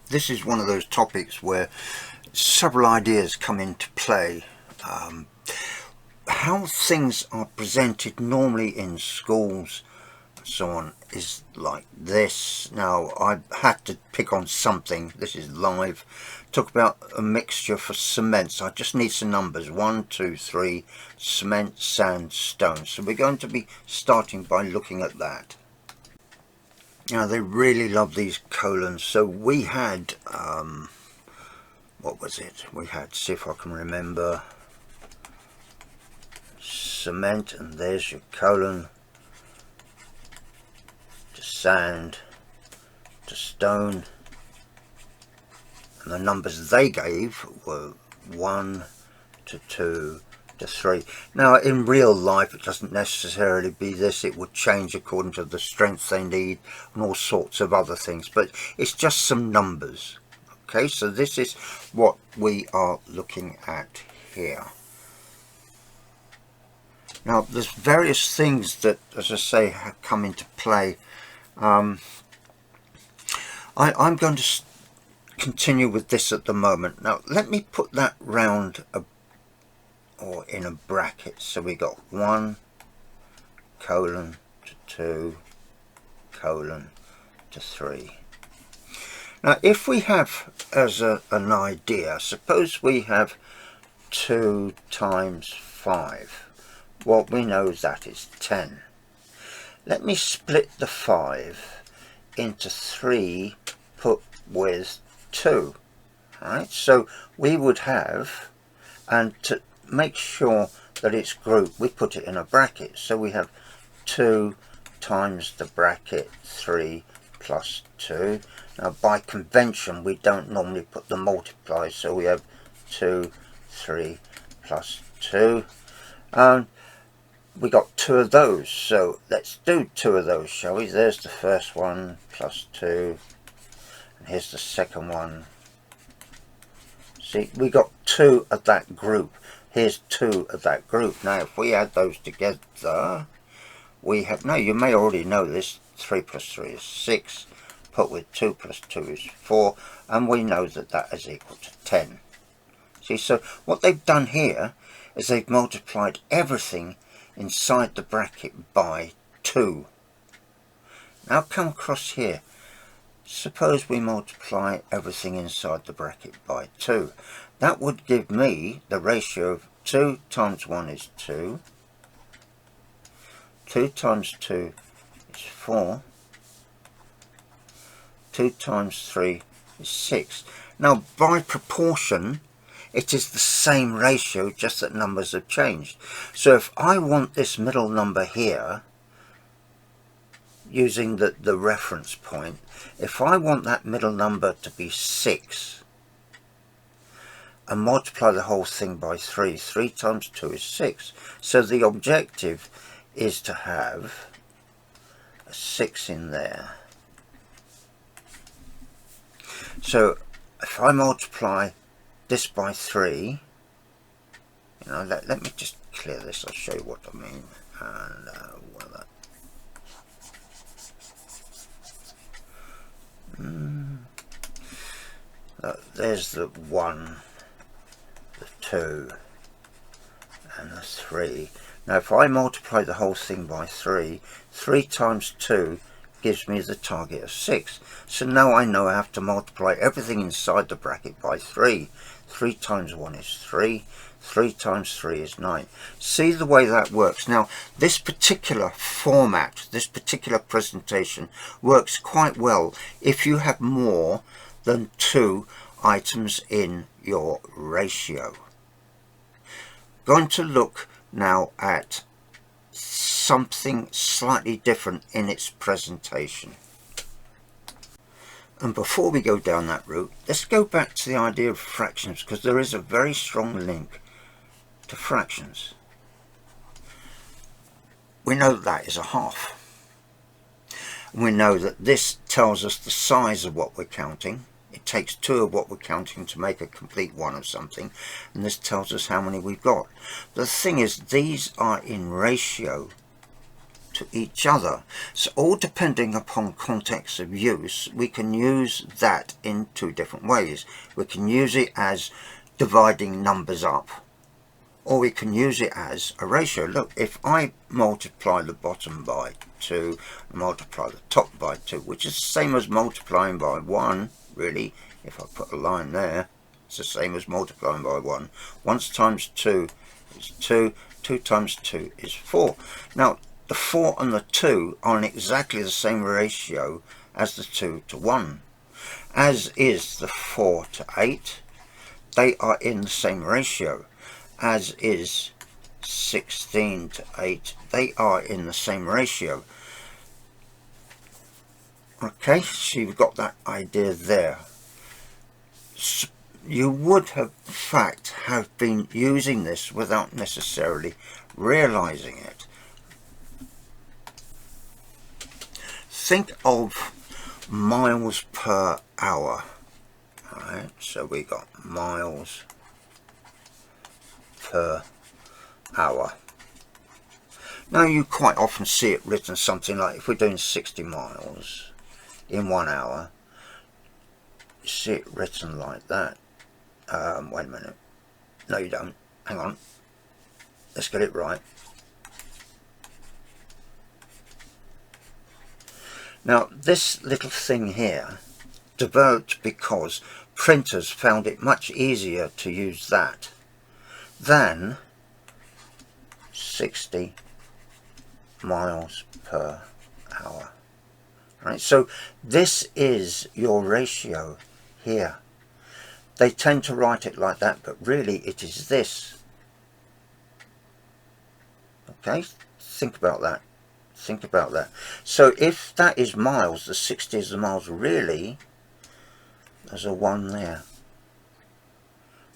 This is one of those topics where several ideas come into play. How things are presented normally in schools and so on is like this. Now I had to pick on something. This is live. Talk about a mixture for cements. I just need some numbers. 1, 2, 3, cement, sand, stone. So we're going to be starting by looking at that. Now they really love these colons, so we had, what was it? We had, see if I can remember, cement, and there's your colon, to sand, to stone, and the numbers they gave were 1 to 2 to 3. Now in real life it doesn't necessarily be this, it would change according to the strength they need and all sorts of other things, but it's just some numbers. Okay, so this is what we are looking at here. Now there's various things that, as I say, have come into play. I'm going to continue with this at the moment. Now let me put that round or in a bracket. So we got 1 colon to 2 colon to 3. Now if we have as an idea, suppose we have 2 times 5, what we know is that is 10. Let me split the 5 into 3 put with 2. Alright, so we would have, and to make sure that it's grouped, we put it in a bracket, so we have 2 times the bracket 3 plus 2. Now by convention we don't normally put the multiply, so we have 2, 3 plus 2. We got 2 of those, so let's do 2 of those, shall we? There's the first one, plus 2, and here's the second one. See, we got 2 of that group. Here's 2 of that group. Now if we add those together, we have, now you may already know this, 3 plus 3 is 6, put with 2 plus 2 is 4, and we know that that is equal to 10. See, so what they've done here is they've multiplied everything inside the bracket by 2. Now come across here. Suppose we multiply everything inside the bracket by 2. That would give me the ratio of 2 times 1 is 2. 2 times 2 is 4. 2 times 3 is 6. Now by proportion it is the same ratio, just that numbers have changed. So if I want this middle number here, using the reference point, if I want that middle number to be 6 and multiply the whole thing by 3, 3 times 2 is 6. So the objective is to have a 6 in there. So if I multiply this by 3, you know, let me just clear this, I'll show you what I mean. And there's the 1, the 2 and the 3. Now if I multiply the whole thing by 3, 3 times 2 gives me the target of 6. So now I know I have to multiply everything inside the bracket by 3. 3 times 1 is 3. 3 times 3 is 9. See the way that works. Now this particular format, this particular presentation works quite well if you have more than 2 items in your ratio. Going to look now at something slightly different in its presentation. And before we go down that route, let's go back to the idea of fractions, because there is a very strong link to fractions. We know that is a half. We know that this tells us the size of what we're counting. It takes 2 of what we're counting to make a complete one of something, and this tells us how many we've got. The thing is, these are in ratio to each other, so all depending upon context of use, we can use that in 2 different ways. We can use it as dividing numbers up, or we can use it as a ratio. Look, if I multiply the bottom by 2, multiply the top by 2, which is the same as multiplying by 1, really, if I put a line there, it's the same as multiplying by 1. 1 times 2 is 2, 2 times 2 is 4. Now, the 4 and the 2 are in exactly the same ratio as the 2 to 1, as is the 4 to 8. They are in the same ratio, as is 16 to 8. They are in the same ratio. Okay, so you've got that idea there. So you would have, in fact, have been using this without necessarily realizing it. Think of miles per hour. Alright, so we got miles per hour. Now you quite often see it written something like, if we're doing 60 miles in 1 hour, you see it written like that. Wait a minute. No, you don't. Hang on. Let's get it right. Now, this little thing here developed because printers found it much easier to use that than 60 miles per hour. Right? So this is your ratio here. They tend to write it like that, but really it is this. Okay, think about that. Think about that. So if that is miles, the 60 is the miles, really, there's a 1 there.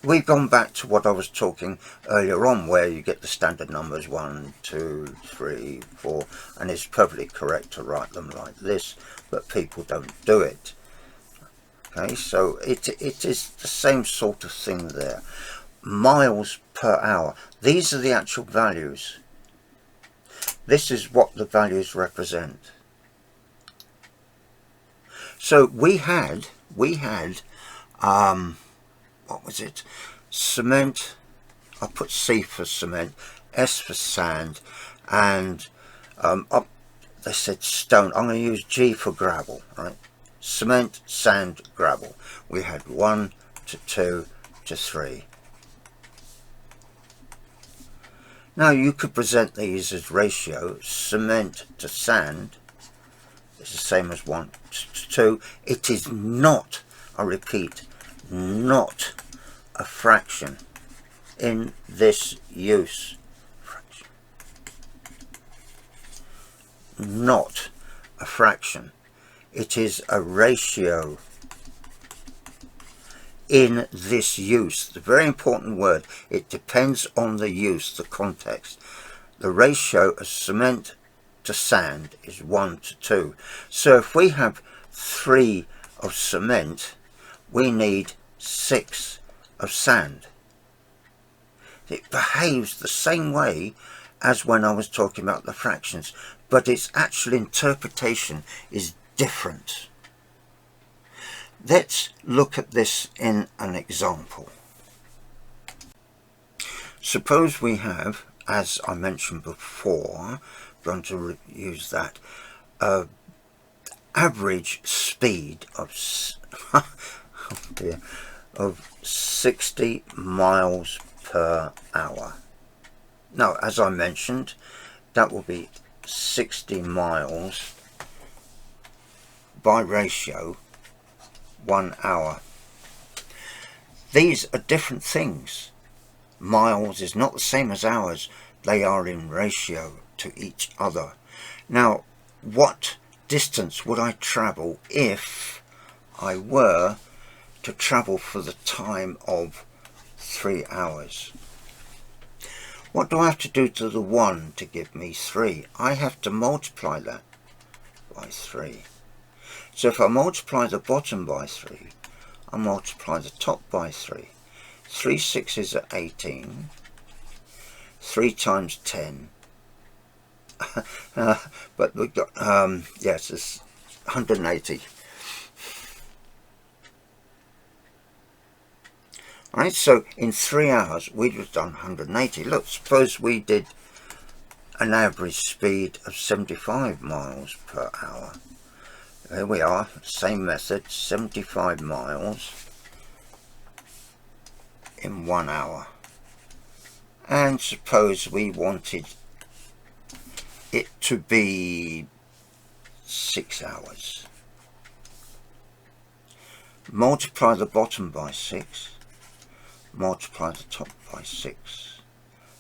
We've gone back to what I was talking earlier on, where you get the standard numbers 1, 2, 3, 4, and it's perfectly correct to write them like this, but people don't do it. Okay, so it is the same sort of thing there. Miles per hour. These are the actual values. This is what the values represent. So we had what was it? Cement. I put C for cement, S for sand, and they said stone. I'm going to use G for gravel. Right? Cement, sand, gravel. We had 1 to 2 to 3. Now you could present these as ratio. Cement to sand is the same as 1 to 2. It is not, I repeat, not a fraction in this use. Fraction. Not a fraction. It is a ratio in this use. The very important word, it depends on the use, the context. The ratio of cement to sand is 1 to 2. So if we have 3 of cement, we need 6 of sand. It behaves the same way as when I was talking about the fractions, but its actual interpretation is different. Let's look at this in an example. Suppose we have, as I mentioned before, going to use that, average speed of of 60 miles per hour. Now, as I mentioned, that will be 60 miles by ratio 1 hour. These are different things. Miles is not the same as hours. They are in ratio to each other. Now, what distance would I travel if I were to travel for the time of 3 hours. What do I have to do to the 1 to give me 3? I have to multiply that by 3. So if I multiply the bottom by 3, I multiply the top by 3. 3 6s are 18. 3 times 10. But we've got, yes, it's 180. Right, so in 3 hours we'd have done 180. Look, suppose we did an average speed of 75 miles per hour. Here we are, same method, 75 miles in 1 hour. And suppose we wanted it to be 6 hours. Multiply the bottom by 6. Multiply the top by 6,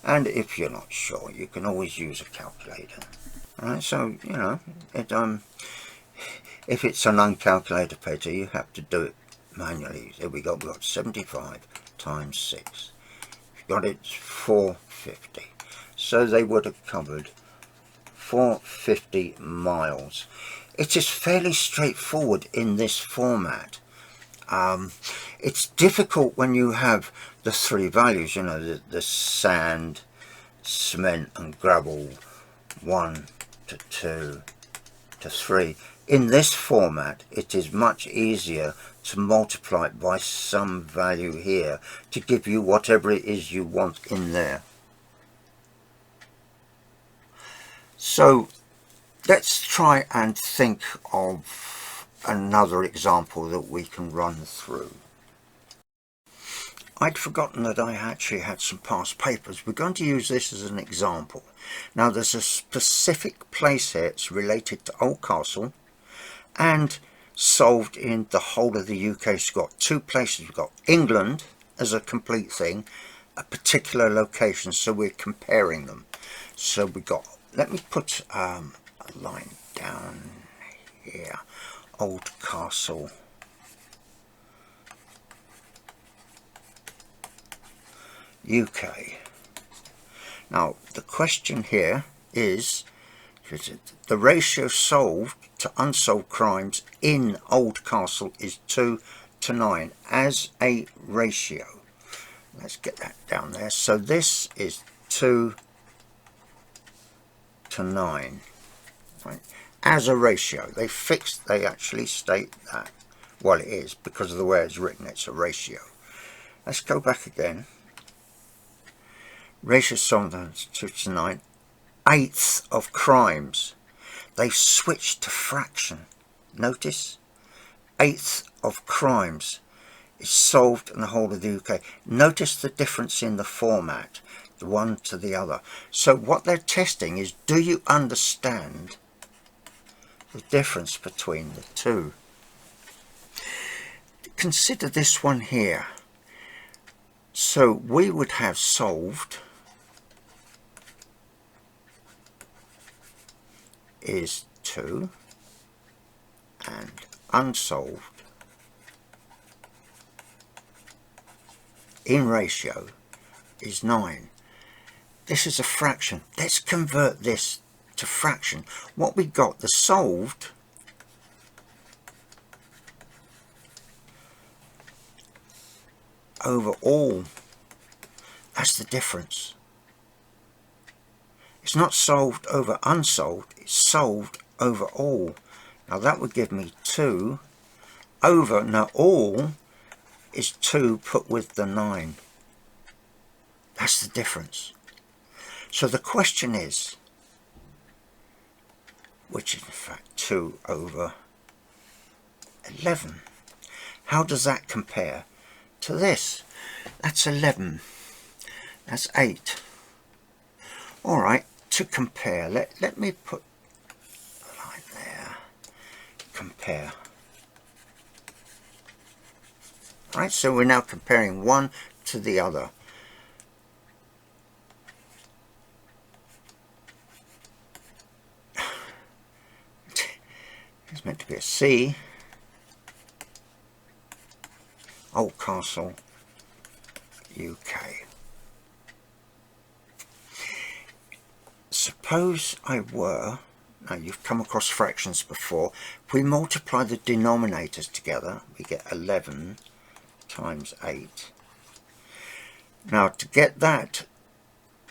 and if you're not sure, you can always use a calculator. Alright, so you know, if it's an uncalculated paper, you have to do it manually. Here we go, we've got 75 times 6. If you got it, it's 450. So they would have covered 450 miles. It is fairly straightforward in this format. It's difficult when you have the 3 values, you know, the sand, cement and gravel, 1 to 2 to 3. In this format, it is much easier to multiply it by some value here to give you whatever it is you want in there. So let's try and think of another example that we can run through. I'd forgotten that I actually had some past papers. We're going to use this as an example. Now there's a specific place here. It's related to Oldcastle and solved in the whole of the UK. It's got 2 places. We've got England as a complete thing, a particular location, so we're comparing them. So we got, let me put a line down here. Oldcastle, UK. Now the question here is the ratio solved to unsolved crimes in Oldcastle is 2 to 9 as a ratio. Let's get that down there. So this is 2 to 9, right? As a ratio. They actually state that. Well, it is, because of the way it's written, it's a ratio. Let's go back again. Ratio solved 2 to 9. 1/8 of crimes. They've switched to fraction. Notice? 1/8 of crimes is solved in the whole of the UK. Notice the difference in the format, the one to the other. So what they're testing is, do you understand the difference between the two? Consider this one here. So we would have solved is 2 and unsolved in ratio is 9. This is a fraction. Let's convert this to fraction. What we got, the solved over all, that's the difference. It's not solved over unsolved, it's solved over all. Now that would give me 2 over, now all is 2 put with the 9. That's the difference. So the question is, which is in fact 2 over 11. How does that compare to this? That's 11. That's 8. Alright, to compare, let me put a line there. Compare. Right, so we're now comparing one to the other. It's meant to be a C. Oldcastle, UK. Suppose I were, now you've come across fractions before, if we multiply the denominators together, we get 11 times 8. Now to get that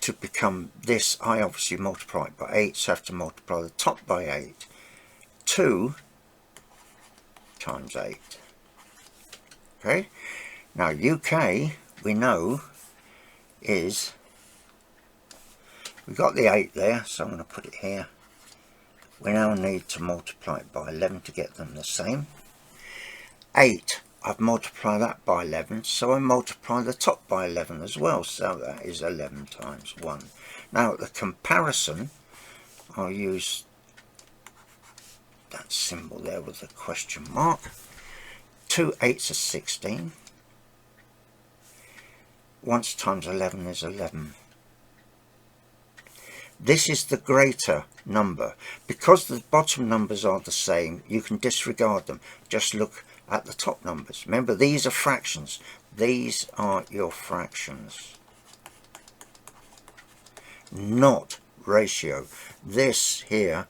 to become this, I obviously multiply it by 8, so I have to multiply the top by 8. 2 times 8. Okay, now UK, we know, is, we got the 8 there, so I'm going to put it here. We now need to multiply it by 11 to get them the same. 8, I've multiplied that by 11, so I multiply the top by 11 as well, so that is 11 times 1. Now the comparison, I'll use that symbol there with the question mark. 2 8s are 16. 1 times 11 is 11. This is the greater number. Because the bottom numbers are the same, you can disregard them. Just look at the top numbers. Remember, these are fractions. These are your fractions, not ratio. This here,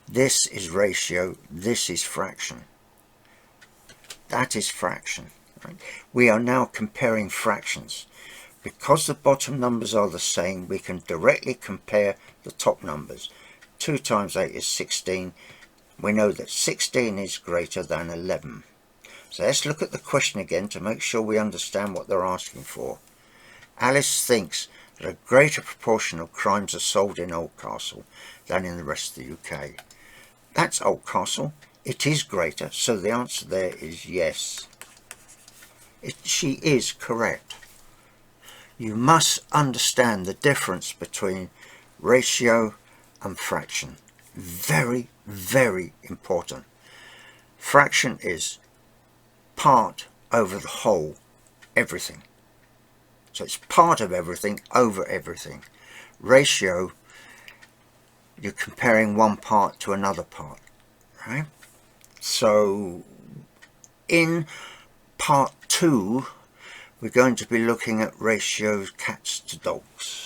this is ratio, this is fraction. That is fraction. Right? We are now comparing fractions. Because the bottom numbers are the same, we can directly compare the top numbers. 2 times 8 is 16. We know that 16 is greater than 11. So let's look at the question again to make sure we understand what they're asking for. Alice thinks that a greater proportion of crimes are solved in Oldcastle than in the rest of the UK. That's Oldcastle. It is greater, so the answer there is yes. She is correct. You must understand the difference between ratio and fraction. Very, very important. Fraction is part over the whole, everything. So it's part of everything over everything. Ratio, you're comparing one part to another part, right? So in part 2, we're going to be looking at ratios cats to dogs.